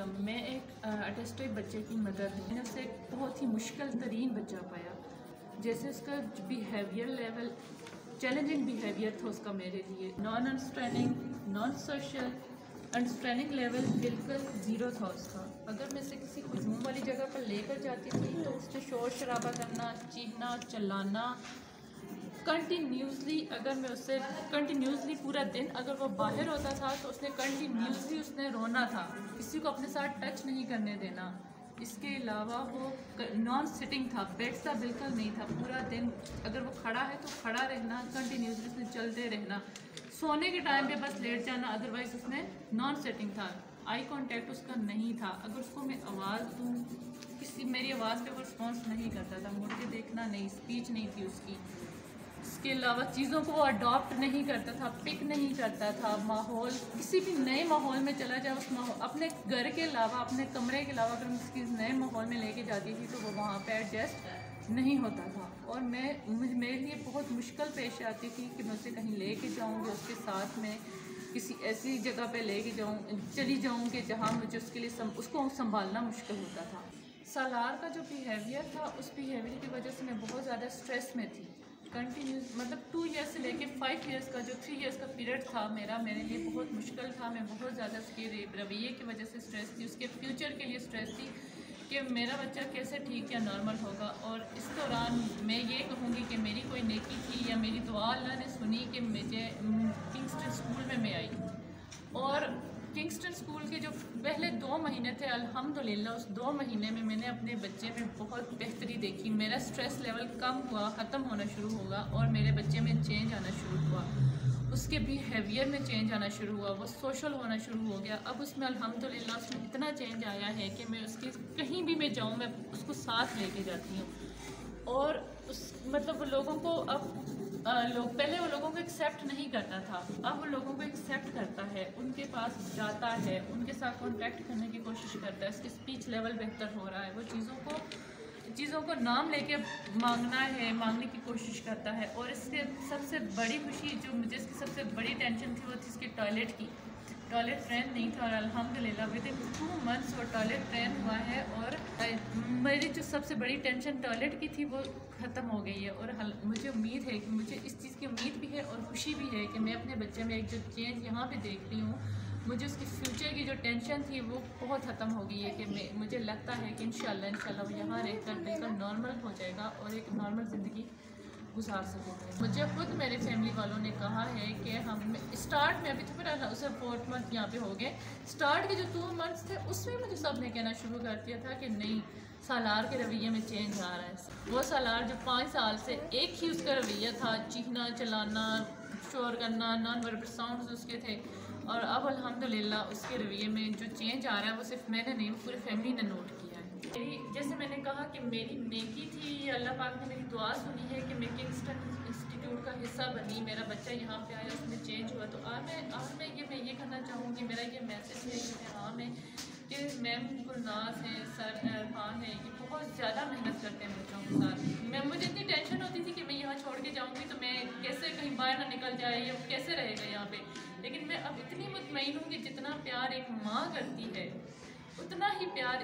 मैं एक ऑटिस्टिक बच्चे की मदद हूँ। मैंने उससे एक बहुत ही मुश्किल तरीन बच्चा पाया। जैसे उसका बिहेवियर लेवल, चैलेंजिंग बिहेवियर था उसका मेरे लिए। Non understanding, non social, understanding level बिल्कुल ज़ीरो था उसका। अगर मैं इसे किसी हजूम वाली जगह पर लेकर जाती थी तो उसने शोर शराबा करना, चीखना, चिल्लाना कंटिन्यूसली। अगर मैं उससे कंटिन्यूसली पूरा दिन अगर वो बाहर होता था तो उसने कंटिन्यूसली उसने रोना था, किसी को अपने साथ टच नहीं करने देना। इसके अलावा वो नॉन सिटिंग था, बेड सा बिल्कुल नहीं था। पूरा दिन अगर वो खड़ा है तो खड़ा रहना, कंटिन्यूसली उसने चलते रहना। सोने के टाइम पे बस लेट जाना, अदरवाइज उसमें नॉन सिटिंग था। आई कांटेक्ट उसका नहीं था। अगर उसको मैं आवाज़ दूँ, किसी मेरी आवाज़ पे वो रिस्पॉन्स नहीं करता था। मुड़ के देखना नहीं, स्पीच नहीं थी उसकी। इसके अलावा चीज़ों को वो अडॉप्ट नहीं करता था, पिक नहीं करता था। माहौल, किसी भी नए माहौल में चला जाए, उस माहौल अपने घर के अलावा, अपने कमरे के अलावा अगर मैं किसी नए माहौल में लेके जाती थी तो वो वहाँ पे एडजस्ट नहीं होता था। और मेरे लिए बहुत मुश्किल पेश आती थी कि मैं उसे कहीं लेके जाऊँगी, उसके साथ में किसी ऐसी जगह पे लेके चली जाऊँ कि जहाँ मुझे उसके लिए उसको संभालना मुश्किल होता था। सालार का जो बिहेवियर था, उस बिहेवियर की वजह से मैं बहुत ज़्यादा स्ट्रेस में थी। कंटिन्यूस मतलब 2 ईयर्स से लेके 5 ईयर्स का जो 3 ईयर्स का पीरियड था मेरे लिए बहुत मुश्किल था। मैं बहुत ज़्यादा उसके रवैये की वजह से स्ट्रेस थी, उसके फ्यूचर के लिए स्ट्रेस थी कि मेरा बच्चा कैसे ठीक या नॉर्मल होगा। और इस दौरान मैं ये कहूँगी कि मेरी कोई नेकी थी या मेरी दुआ अल्लाह ने सुनी कि मुझे किंगस्टन स्कूल में मैं आई। और किंगस्टन स्कूल के जो पहले 2 महीने थे, अल्हम्दुलिल्लाह उस 2 महीने में मैंने अपने बच्चे में बहुत बेहतरी देखी। मेरा स्ट्रेस लेवल कम हुआ, ख़त्म होना शुरू होगा और मेरे बच्चे में चेंज आना शुरू हुआ। उसके बिहेवियर में चेंज आना शुरू हुआ, वो सोशल होना शुरू हो गया। अब उसमें अल्हम्दुलिल्लाह उसमें इतना चेंज आया है कि मैं उसकी कहीं भी मैं जाऊँ, मैं उसको साथ लेके जाती हूँ। और उस मतलब वो लोगों को अब पहले वो लोगों को एक्सेप्ट नहीं करता था, अब वो लोगों को एक्सेप्ट करता है, उनके पास जाता है, उनके साथ कॉन्टैक्ट करने की कोशिश करता है। उसकी स्पीच लेवल बेहतर हो रहा है। वो चीज़ों को नाम लेके मांगने की कोशिश करता है। और इससे सबसे बड़ी खुशी जो मुझे, इसकी सबसे बड़ी टेंशन थी वो थी इसके टॉयलेट की। टॉयलेट ट्रेन नहीं था और अल्हम्दुलिल्लाह विदिन 2 मंथ्स वो टॉयलेट ट्रेन हुआ है। और मेरी जो सबसे बड़ी टेंशन टॉयलेट की थी वो ख़त्म हो गई है। और मुझे उम्मीद है कि मुझे इस चीज़ की उम्मीद भी है और खुशी भी है कि मैं अपने बच्चे में एक जो चेंज यहाँ पे देख रही हूँ, मुझे उसकी फ्यूचर की जो टेंशन थी वो बहुत ख़त्म हो गई है। कि मुझे लगता है कि इंशाल्लाह वो यहाँ रहकर बिल्कुल नॉर्मल हो जाएगा और एक नॉर्मल ज़िंदगी गुजार सकेंगे। मुझे खुद मेरे फैमिली वालों ने कहा है कि हम स्टार्ट में, अभी तो मेरा उसे 4th मंथ यहाँ पे हो गए, स्टार्ट के जो 2 मंथ्स थे उसमें मुझे सब ने कहना शुरू कर दिया था कि नहीं, सालार के रवैये में चेंज आ रहा है। वो सालार जो 5 साल से एक ही उसका रवैया था, चीखना, चिल्लाना, शोर करना, नॉन वर्बल साउंड्स उसके थे। और अब अल्हम्दुलिल्लाह उसके रवैये में जो चेंज आ रहा है वो सिर्फ मैंने नहीं, पूरी फैमिली ने नोट किया है। जैसे मैंने कहा कि मेरी नेकी थी, अल्लाह पाक ने मेरी दुआ सुनी है कि मैं किंगस्टन इंस्टीट्यूट का हिस्सा बनी, मेरा बच्चा यहाँ पे आया, उसमें चेंज हुआ। तो आज मैं ये करना चाहूँगी, मेरा ये मैसेज है कि हाँ कि मैम गुलनाज हैं, सर इरफान है, ये बहुत ज़्यादा मेहनत करते हैं बच्चों के साथ। मुझे इतनी टेंशन होती थी कि मैं यहाँ छोड़ के जाऊँगी तो मैं कैसे कहीं बाहर ना निकल जाए या कैसे रहेगा यहाँ पे। लेकिन मैं अब इतनी मुतमईन हूँ कि जितना प्यार एक माँ करती है उतना ही प्यार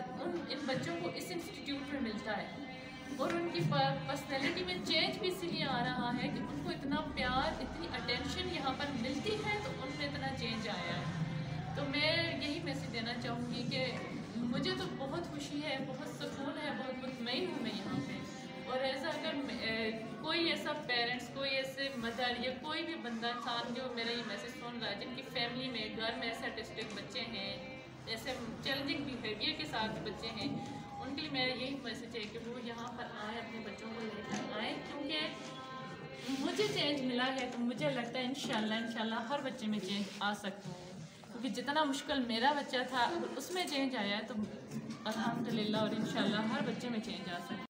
इन बच्चों को इस इंस्टीट्यूट में मिलता है। और उनकी पर्सनैलिटी में चेंज भी इसलिए आ रहा है कि उनको इतना प्यार, इतनी अटेंशन यहाँ पर मिलती है तो उनमें इतना चेंज आया है। तो मैं यही मैसेज देना चाहूँगी कि मुझे तो बहुत खुशी है, बहुत सुकून है, बहुत मुतमईन हूँ मैं यहाँ पे। और ऐसा अगर कोई ऐसा पेरेंट्स, कोई ऐसे मदर या कोई भी बंदा, इंसान जो मेरा ये मैसेज सुन रहा है, जिनकी फैमिली में, घर में ऐसे ऑटिस्टिक बच्चे हैं, ऐसे चैलेंजिंग बिहेवियर के साथ बच्चे हैं, उनके लिए मेरा यही मैसेज है कि वो यहाँ पर आए, अपने बच्चों को लेकर आए। क्योंकि मुझे चेंज मिला है तो मुझे लगता है इंशाल्लाह हर बच्चे में चेंज आ सकता है। क्योंकि जितना मुश्किल मेरा बच्चा था उसमें चेंज आया है तो अल्हम्दुलिल्लाह और इंशाल्लाह हर बच्चे में चेंज आ सकता है।